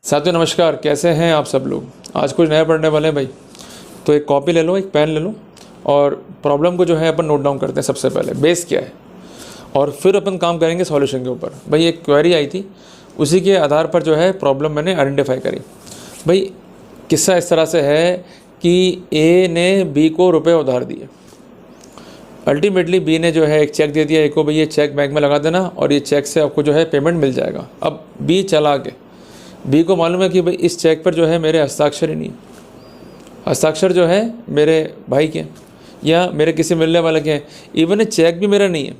साथियों नमस्कार, कैसे हैं आप सब लोग। आज कुछ नया पढ़ने वाले हैं भाई। तो एक कॉपी ले लो, एक पेन ले लो और प्रॉब्लम को जो है अपन नोट डाउन करते हैं। सबसे पहले बेस क्या है और फिर अपन काम करेंगे सॉल्यूशन के ऊपर। भाई एक क्वेरी आई थी, उसी के आधार पर जो है प्रॉब्लम मैंने आइडेंटिफाई करी। भाई किस्सा इस तरह से है कि ए ने बी को रुपए उधार दिए। अल्टीमेटली बी ने जो है एक चेक दे दिया ए को, भाई ये चेक बैंक में लगा देना और ये चेक से आपको जो है पेमेंट मिल जाएगा। अब बी चला के बी को मालूम है कि भाई इस चेक पर जो है मेरे हस्ताक्षर ही नहीं है, हस्ताक्षर जो है मेरे भाई के या मेरे किसी मिलने वाले के हैं, इवन चेक भी मेरा नहीं है।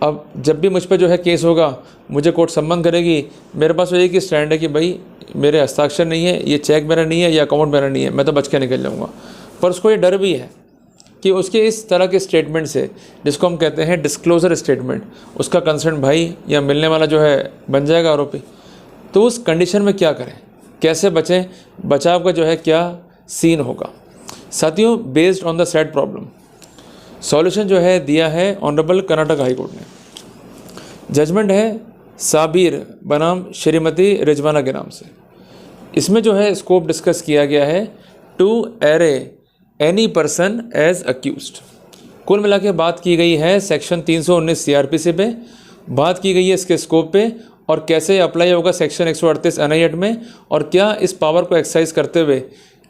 अब जब भी मुझ पर जो है केस होगा, मुझे कोर्ट सम्मन करेगी, मेरे पास एक ही स्टैंड है कि भाई मेरे हस्ताक्षर नहीं है, ये चेक मेरा नहीं है, या अकाउंट मेरा नहीं है, मैं तो बच के निकल जाऊँगा। पर उसको ये डर भी है कि उसके इस तरह के स्टेटमेंट से, जिसको हम कहते हैं डिस्क्लोजर स्टेटमेंट, उसका कंसर्न भाई या मिलने वाला जो है बन जाएगा आरोपी। तो उस कंडीशन में क्या करें, कैसे बचें, बचाव का जो है क्या सीन होगा। साथियों, based on the said problem solution जो है दिया है ऑनरेबल कर्नाटक हाई कोर्ट ने। जजमेंट है साबिर बनाम श्रीमती रिजवाना के नाम से। इसमें जो है स्कोप डिस्कस किया गया है टू एरे एनी पर्सन एज अक्यूज्ड। कुल मिला के बात की गई है सेक्शन 319 CRPC पे, बात की गई है इसके स्कोप पे और कैसे अप्लाई होगा सेक्शन 138 NI एक्ट में, और क्या इस पावर को एक्सरसाइज करते हुए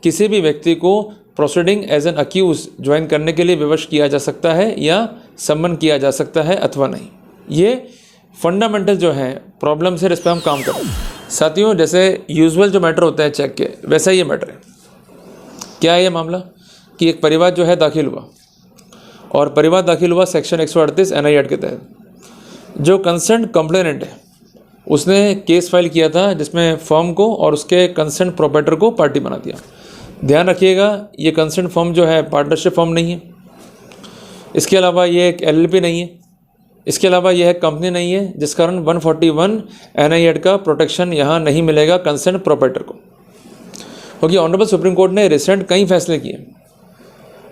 किसी भी व्यक्ति को proceeding as an accuse join करने के लिए विवश किया जा सकता है या सम्मन किया जा सकता है अथवा नहीं। ये फंडामेंटल जो है प्रॉब्लम से इस पर हम काम करें। साथियों, जैसे यूजुअल जो मैटर होता है चेक के, वैसा ये मैटर है। क्या है ये मामला कि एक परिवार जो है दाखिल हुआ, और परिवार दाखिल हुआ सेक्शन 138 NI एक्ट के तहत। जो कंसर्न कंप्लेनेंट है उसने केस फाइल किया था, जिसमें फर्म को और उसके कंसर्न प्रोप्राइटर को पार्टी बना दिया। ध्यान रखिएगा, ये कंसर्न फर्म जो है पार्टनरशिप फर्म नहीं है, इसके अलावा ये एक LLP नहीं है, इसके अलावा यह एक कंपनी नहीं है, जिस कारण 141 NI एक्ट का प्रोटेक्शन यहाँ नहीं मिलेगा कंसर्न प्रोप्राइटर को। क्योंकि ऑनरेबल सुप्रीम कोर्ट ने रिसेंट कई फैसले किए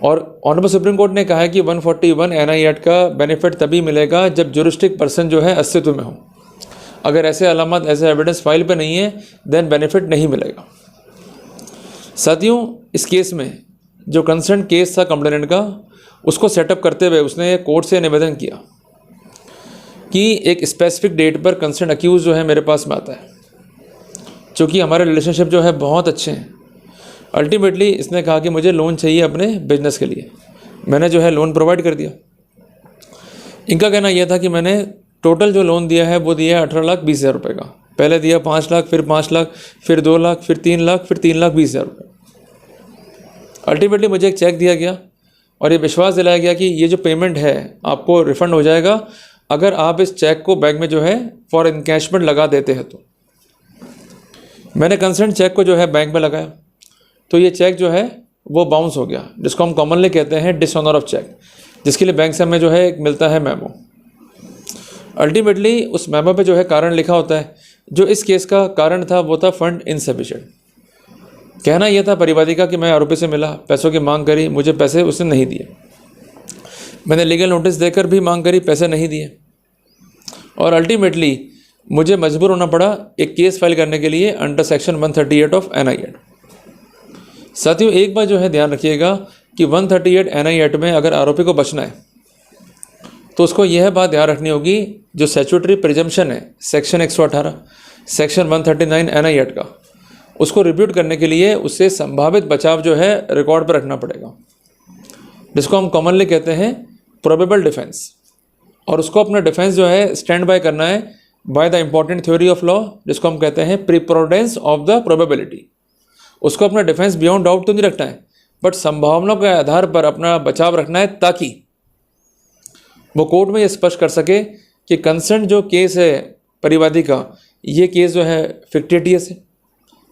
और ऑनरेबल सुप्रीम कोर्ट ने कहा है कि 141 NI एक्ट का बेनिफिट तभी मिलेगा जब जुरिस्टिक पर्सन जो है अस्तित्व में हो। अगर ऐसे अलामत, ऐसे एविडेंस फाइल पे नहीं है, देन बेनिफिट नहीं मिलेगा। साथियों, इस केस में जो कंसर्न केस था कंप्लेनेंट का, उसको सेटअप करते हुए उसने कोर्ट से निवेदन किया कि एक स्पेसिफिक डेट पर कंसर्न अक्यूज जो है मेरे पास में आता है। चूँकि हमारे रिलेशनशिप जो है बहुत अच्छे हैं, अल्टीमेटली इसने कहा कि मुझे लोन चाहिए अपने बिजनेस के लिए। मैंने जो है लोन प्रोवाइड कर दिया। इनका कहना यह था कि मैंने टोटल जो लोन दिया है वो दिया है 18,20,000 रुपये का। पहले दिया 5 लाख, फिर 5 लाख, फिर 2 लाख, फिर 3 लाख, फिर 3,20,000 रुपये। अल्टीमेटली मुझे एक चेक दिया गया और ये विश्वास दिलाया गया कि ये जो पेमेंट है आपको रिफ़ंड हो जाएगा अगर आप इस चेक को बैंक में जो है फॉर इनकैशमेंट लगा देते हैं। तो मैंने कंसर्न चेक को जो है बैंक में लगाया, तो ये चेक जो है वो बाउंस हो गया, जिसको हम कॉमनली कहते हैं डिसऑनर ऑफ चेक, जिसके लिए बैंक से हमें जो है एक मिलता है मेमो। अल्टीमेटली उस मेमो पे जो है कारण लिखा होता है। जो इस केस का कारण था वो था फंड इनसफिशिएंट। कहना यह था परिवादी का कि मैं आरोपी से मिला, पैसों की मांग करी, मुझे पैसे उसने नहीं दिए। मैंने लीगल नोटिस देकर भी मांग करी, पैसे नहीं दिए, और अल्टीमेटली मुझे मजबूर होना पड़ा एक केस फाइल करने के लिए under section 138 of NI act. साथियों, एक बार जो है ध्यान रखिएगा कि 138 NI एक्ट में अगर आरोपी को बचना है तो उसको यह बात ध्यान रखनी होगी, जो स्टैट्यूटरी प्रिजम्पशन है सेक्शन 118, सेक्शन 139 NI एक्ट का, उसको रिब्यूट करने के लिए उससे संभावित बचाव जो है रिकॉर्ड पर रखना पड़ेगा, जिसको हम कॉमनली कहते हैं प्रोबेबल डिफेंस। और उसको अपना डिफेंस जो है स्टैंड बाय करना है by the important theory of law, जिसको हम कहते हैं प्रीपोर्डेंस ऑफ द प्रोबेबिलिटी। उसको अपना डिफेंस बियॉन्ड डाउट तो नहीं रखना है, बट संभावनाओं के आधार पर अपना बचाव रखना है, ताकि वो कोर्ट में ये स्पष्ट कर सके कि कंसर्न जो केस है परिवादी का, ये केस जो है फिक्टिटियस है,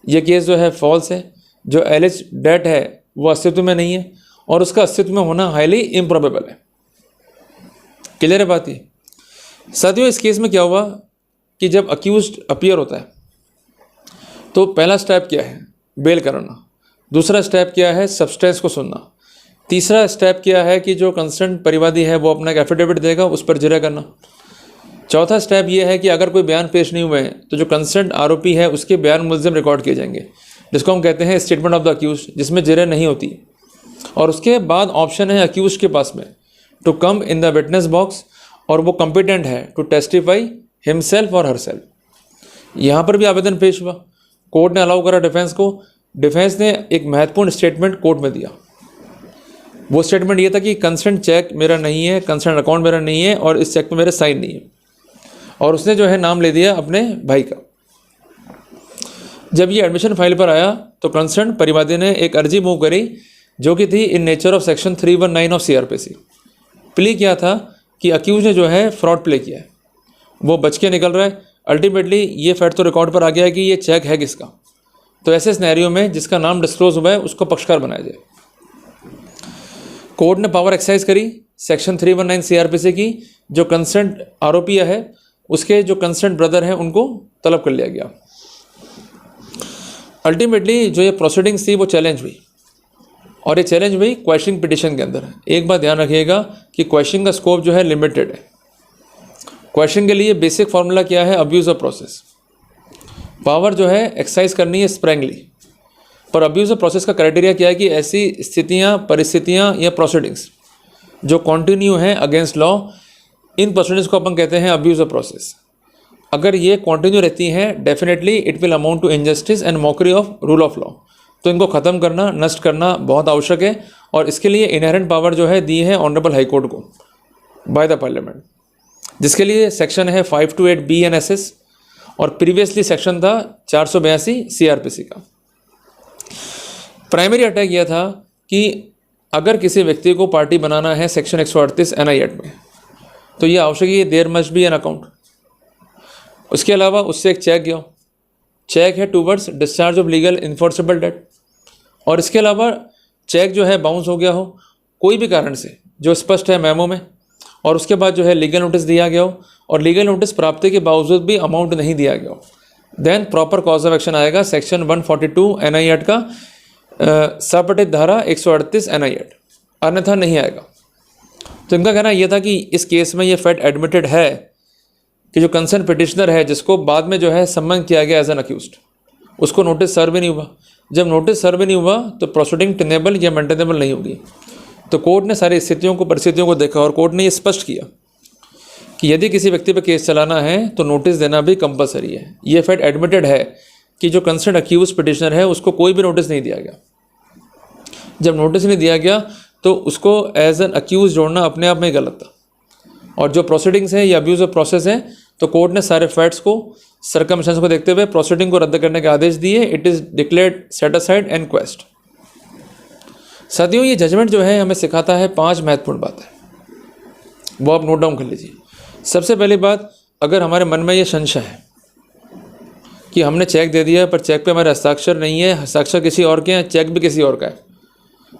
ये केस जो है फॉल्स है, जो एलिज डेट है वो अस्तित्व में नहीं है, और उसका अस्तित्व में होना हाईली इम्प्रोबेबल है। क्लियर है बात ये। साथियों, इस केस में क्या हुआ कि जब अक्यूज्ड अपीयर होता है तो पहला स्टेप क्या है, बेल कराना। दूसरा स्टेप क्या है, सब्सटेंस को सुनना। तीसरा स्टेप क्या है कि जो कंसर्न परिवादी है वो अपना एक एफिडेविट देगा, उस पर जिरह करना। चौथा स्टेप ये है कि अगर कोई बयान पेश नहीं हुए हैं तो जो कंसर्न आरोपी है उसके बयान मुल्ज़िम रिकॉर्ड किए जाएंगे, जिसको हम कहते हैं स्टेटमेंट ऑफ द अक्यूज, जिसमें जिरह नहीं होती। और उसके बाद ऑप्शन है अक्यूज के पास में to come in the witness box, और वो कॉम्पिटेंट है टू टेस्टिफाई हिमसेल्फ और हरसेल्फ। यहाँ पर भी आवेदन पेश हुआ, कोर्ट ने अलाउ करा डिफेंस को। डिफेंस ने एक महत्वपूर्ण स्टेटमेंट कोर्ट में दिया। वो स्टेटमेंट ये था कि कंसर्न चेक मेरा नहीं है, कंसर्न अकाउंट मेरा नहीं है और इस चेक पे मेरे साइन नहीं है। और उसने जो है नाम ले दिया अपने भाई का। जब ये एडमिशन फाइल पर आया तो कंसर्न परिवादी ने एक अर्जी मूव करी जो कि थी in nature of section 319 of CRPC। Plea किया था कि अक्यूज ने जो है फ्रॉड प्ले किया है, वो बच के निकल रहा है। अल्टीमेटली ये फैक्ट तो रिकॉर्ड पर आ गया है कि ये चेक है किसका। तो ऐसे सिनेरियो में जिसका नाम डिस्क्लोज हुआ है उसको पक्षकार बनाया जाए। कोर्ट ने पावर एक्सरसाइज करी सेक्शन 319 CRPC की। जो कंसर्न आरोपी है उसके जो कंसर्न ब्रदर हैं उनको तलब कर लिया गया। अल्टीमेटली जो ये प्रोसीडिंग्स थी वो चैलेंज हुई, और ये चैलेंज हुई क्वेश्चनिंग पिटिशन के अंदर। एक बात ध्यान रखिएगा कि क्वेश्चनिंग का स्कोप जो है लिमिटेड है। क्वेश्चन के लिए बेसिक फार्मूला क्या है, अब्यूज़ ऑफ प्रोसेस। पावर जो है एक्सरसाइज करनी है स्प्रैंगली, पर अब्यूज़ ऑफ प्रोसेस का क्राइटेरिया क्या है कि ऐसी स्थितियाँ, परिस्थितियाँ या प्रोसीडिंग्स जो कंटिन्यू हैं अगेंस्ट लॉ, इन प्रोसीडिंग्स को अपन कहते हैं अब्यूज़ ऑफ प्रोसेस। अगर ये कंटिन्यू रहती हैं definitely it will amount to injustice and mockery of rule of law. तो इनको ख़त्म करना, नष्ट करना बहुत आवश्यक है, और इसके लिए इनहेरेंट पावर जो है दी है ऑनरेबल हाई कोर्ट को बाय द पार्लियामेंट, जिसके लिए सेक्शन है 528B एंड SS, और प्रीवियसली सेक्शन था 482 CRPC का। प्राइमरी अटैक यह था कि अगर किसी व्यक्ति को पार्टी बनाना है सेक्शन 138 NI एक्ट में, तो ये आवश्यक है there must be an account. उसके अलावा उससे एक चेक गया, चेक है towards discharge of legal enforceable debt, और इसके अलावा चेक जो है बाउंस हो गया हो कोई भी कारण से जो स्पष्ट है मेमो में, और उसके बाद जो है लीगल नोटिस दिया गया हो और लीगल नोटिस प्राप्ति के बावजूद भी अमाउंट नहीं दिया गया हो, then proper cause of action आएगा सेक्शन 142 NI एक्ट का सपटित धारा 138 NI एक्ट, अन्यथा नहीं आएगा। तो इनका कहना यह था कि इस केस में ये फैक्ट एडमिटेड है कि जो कंसर्न पिटिशनर है, जिसको बाद में जो है सम्मन किया गया एज एन अक्यूज्ड, उसको नोटिस सर्व भी नहीं हुआ। जब नोटिस सर्व नहीं हुआ तो प्रोसीडिंग टेनेबल या मेंटेनेबल नहीं होगी। तो कोर्ट ने सारी स्थितियों को, परिस्थितियों को देखा और कोर्ट ने ये स्पष्ट किया कि यदि किसी व्यक्ति पर केस चलाना है तो नोटिस देना भी कंपलसरी है। ये फैक्ट एडमिटेड है कि जो कंसर्न अक्यूज पिटिशनर है उसको कोई भी नोटिस नहीं दिया गया। जब नोटिस नहीं दिया गया तो उसको एज एन अक्यूज जोड़ना अपने आप में गलत था। और जो प्रोसीडिंग्स हैं या अब्यूज ऑफ प्रोसेस हैं, तो कोर्ट ने सारे फैक्ट्स को, सर्कमस्टेंस को देखते हुए प्रोसीडिंग को रद्द करने के आदेश दिए। It is declared set aside and quest. साथियों, ये जजमेंट जो है हमें सिखाता है 5 महत्वपूर्ण बातें, वो आप नोट डाउन कर लीजिए। सबसे पहली बात, अगर हमारे मन में ये संशय है कि हमने चेक दे दिया पर चेक पे हमारे हस्ताक्षर नहीं है, हस्ताक्षर किसी और के हैं, चेक भी किसी और का है,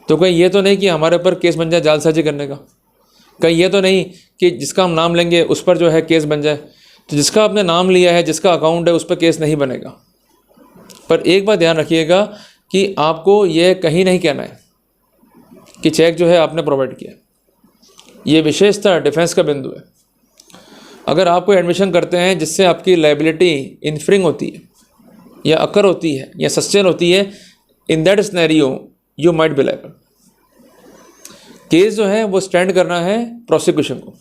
तो कहीं ये तो नहीं कि हमारे ऊपर केस बन जाए जालसाजी करने का। कहीं ये तो नहीं कि जिसका हम नाम लेंगे उस पर जो है केस बन जाए। तो जिसका आपने नाम लिया है, जिसका अकाउंट है, उस पर केस नहीं बनेगा। पर एक बात ध्यान रखिएगा कि आपको ये कहीं नहीं कहना है कि चेक जो है आपने प्रोवाइड किया। ये विशेषता डिफेंस का बिंदु है। अगर आप कोई एडमिशन करते हैं जिससे आपकी लाइबिलिटी इन्फ्रिंग होती है या अकर होती है या सस्टेन होती है, in that scenario you might be liable. Case जो है वो स्टैंड करना है प्रोसिक्यूशन को,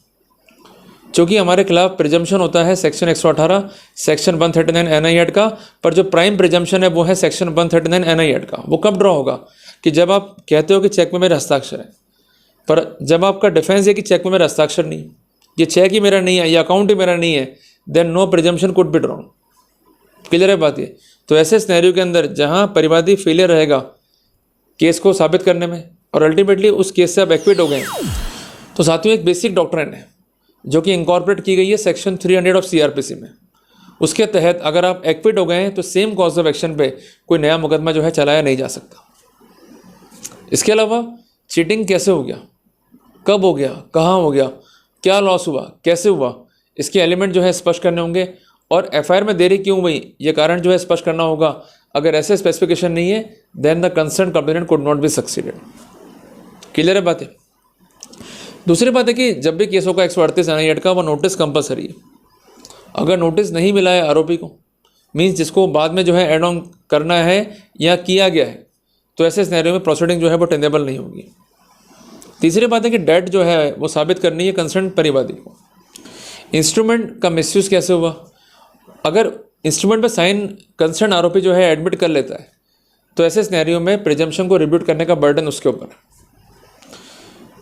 क्योंकि हमारे खिलाफ प्रिजम्पशन होता है सेक्शन 118 सेक्शन 139 NI एक्ट का, पर जो प्राइम प्रिजम्पशन है वो है सेक्शन 139 NI एक्ट का। वो कब ड्रॉ होगा कि जब आप कहते हो कि चेक में मेरा हस्ताक्षर है, पर जब आपका डिफेंस है कि चेक में मेरा हस्ताक्षर नहीं, ये चेक ही मेरा नहीं है, ये अकाउंट ही मेरा नहीं है, then no presumption could be drawn. Clear है बात ये? तो ऐसे सिनेरियो के अंदर जहाँ परिवादी फेलियर रहेगा केस को साबित करने में और अल्टीमेटली उस केस से आप एक्विट हो गए, तो साथियों एक बेसिक डॉक्ट्रिन है जो कि इंकॉर्पोरेट की गई है सेक्शन 300 ऑफ CRPC में। उसके तहत अगर आप एक्विट हो गए हैं तो सेम कॉज ऑफ एक्शन पे कोई नया मुकदमा जो है चलाया नहीं जा सकता। इसके अलावा चीटिंग कैसे हो गया, कब हो गया, कहाँ हो गया, क्या लॉस हुआ, कैसे हुआ, इसके एलिमेंट जो है स्पष्ट करने होंगे। और FIR में देरी क्यों हुई, ये कारण जो है स्पष्ट करना होगा। अगर ऐसे स्पेसिफिकेशन नहीं है then the concern complainant could not be succeeded. Clear है बात है? दूसरी बात है कि जब भी केस होगा 138 NI एक्ट का, वो नोटिस कंपलसरी है। अगर नोटिस नहीं मिला है आरोपी को, मीन्स जिसको बाद में जो है एड ऑन करना है या किया गया है, तो ऐसे सिनेरियो में प्रोसीडिंग जो है वो टेनेबल नहीं होगी। तीसरी बात है कि डेट जो है वो साबित करनी है कंसर्न परिवादी को। इंस्ट्रूमेंट का मिसयूज़ कैसे हुआ? अगर इंस्ट्रूमेंट पे साइन कंसर्न आरोपी जो है एडमिट कर लेता है, तो ऐसे सिनेरियो में प्रिजम्पशन को रिब्यूट करने का बर्डन उसके ऊपर है।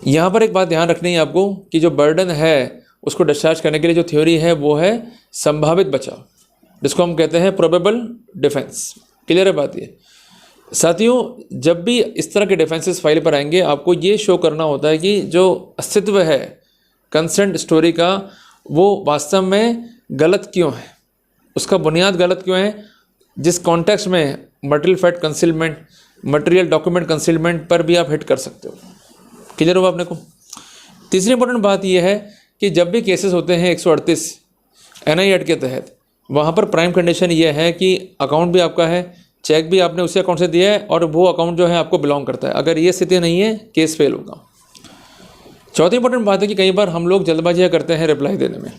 यहाँ पर एक बात ध्यान रखनी है आपको कि जो बर्डन है उसको डिस्चार्ज करने के लिए जो थ्योरी है वो है संभावित बचाव, जिसको हम कहते हैं प्रोबेबल डिफेंस। क्लियर है बात ये? साथियों, जब भी इस तरह के डिफेंसेस फाइल पर आएंगे, आपको ये शो करना होता है कि जो अस्तित्व है कंसेंट स्टोरी का वो वास्तव में गलत क्यों है, उसका बुनियाद गलत क्यों है, जिस कॉन्टेक्स्ट में material fact concealment, material document concealment पर भी आप हिट कर सकते हो। क्लियर होगा अपने को? तीसरी इंपॉर्टेंट बात यह है कि जब भी केसेस होते हैं 138 NI एक्ट के तहत, वहाँ पर प्राइम कंडीशन ये है कि अकाउंट भी आपका है, चेक भी आपने उसी अकाउंट से दिया है और वो अकाउंट जो है आपको बिलोंग करता है। अगर ये स्थिति नहीं है, केस फेल होगा। चौथी इंपॉर्टेंट बात है कि कई बार हम लोग जल्दबाजियाँ करते हैं रिप्लाई देने में।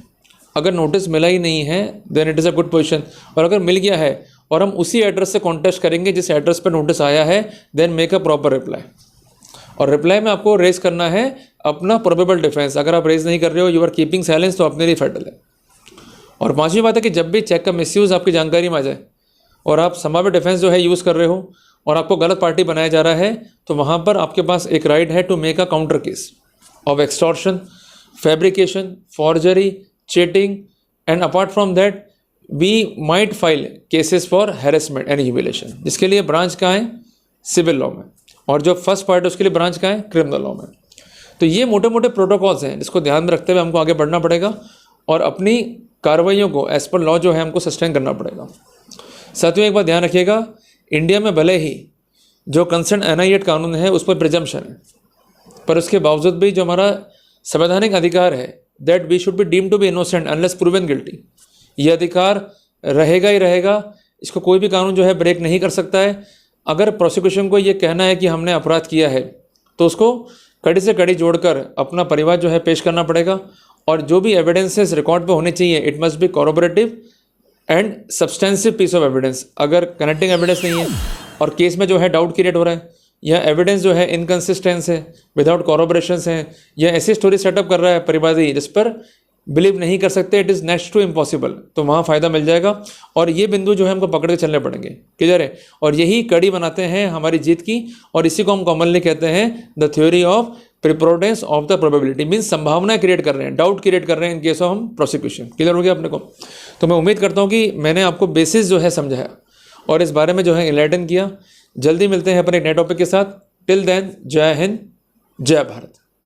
अगर नोटिस मिला ही नहीं है then it is a good position, और अगर मिल गया है और हम उसी एड्रेस से कॉन्टेक्ट करेंगे जिस एड्रेस पर नोटिस आया है, then make a proper reply. और रिप्लाई में आपको रेज करना है अपना प्रोबेबल डिफेंस। अगर आप रेज नहीं कर रहे हो, यू आर कीपिंग साइलेंस, तो अपने लिए फेटल है। और पांचवी बात है कि जब भी चेक का मिसयूज़ आपकी जानकारी में आ जाए और आप संभावित डिफेंस जो है यूज़ कर रहे हो और आपको गलत पार्टी बनाया जा रहा है, तो वहाँ पर आपके पास एक राइट है to make a counter case of extortion, fabrication, forgery, cheating, and apart from that we might file cases for harassment and humiliation, जिसके लिए ब्रांच कहाँ है? सिविल लॉ में। और जो फर्स्ट पार्ट है उसके लिए ब्रांच कहाँ है? क्रिमिनल लॉ में। तो ये मोटे मोटे प्रोटोकॉल्स हैं जिसको ध्यान में रखते हुए हमको आगे बढ़ना पड़ेगा और अपनी कार्रवाइयों को एज पर लॉ जो है हमको सस्टेन करना पड़ेगा। साथियों, एक बात ध्यान रखिएगा, इंडिया में भले ही जो कंसर्न NI एक्ट कानून है उस पर प्रिजम्पशन है, पर उसके बावजूद भी जो हमारा संवैधानिक अधिकार है that we should be deemed to be innocent unless proven guilty, ये अधिकार रहेगा ही रहेगा। इसको कोई भी कानून जो है ब्रेक नहीं कर सकता है। अगर प्रोसिक्यूशन को ये कहना है कि हमने अपराध किया है, तो उसको कड़ी से कड़ी जोड़कर अपना परिवार जो है पेश करना पड़ेगा, और जो भी एविडेंसेस रिकॉर्ड पे होने चाहिए it must be corroborative and substantive piece of evidence. अगर कनेक्टिंग एविडेंस नहीं है और केस में जो है डाउट क्रिएट हो रहा है, या एविडेंस जो है इनकन्सिस्टेंस है, विदाउट कॉरोबोरेशंस है, या ऐसी स्टोरी सेटअप कर रहा है परिवादी जिस पर बिलीव नहीं कर सकते, it is next to impossible, तो वहाँ फ़ायदा मिल जाएगा। और ये बिंदु जो है हमको पकड़ के चलने पड़ेंगे। क्लियर है? और यही कड़ी बनाते हैं हमारी जीत की, और इसी को हम कॉमनली कहते हैं the theory of preponderance of the probability. Means संभावनाएं क्रिएट कर रहे हैं, डाउट क्रिएट कर रहे हैं इन केस ऑफ हम प्रोसिक्यूशन। क्लियर हो गया अपने को? तो मैं उम्मीद करता हूँ कि मैंने आपको बेसिस जो है समझाया और इस बारे में जो है इनलाइटन किया। जल्दी मिलते हैं अपने एक नए टॉपिक के साथ। टिल देन, जय हिंद, जय भारत।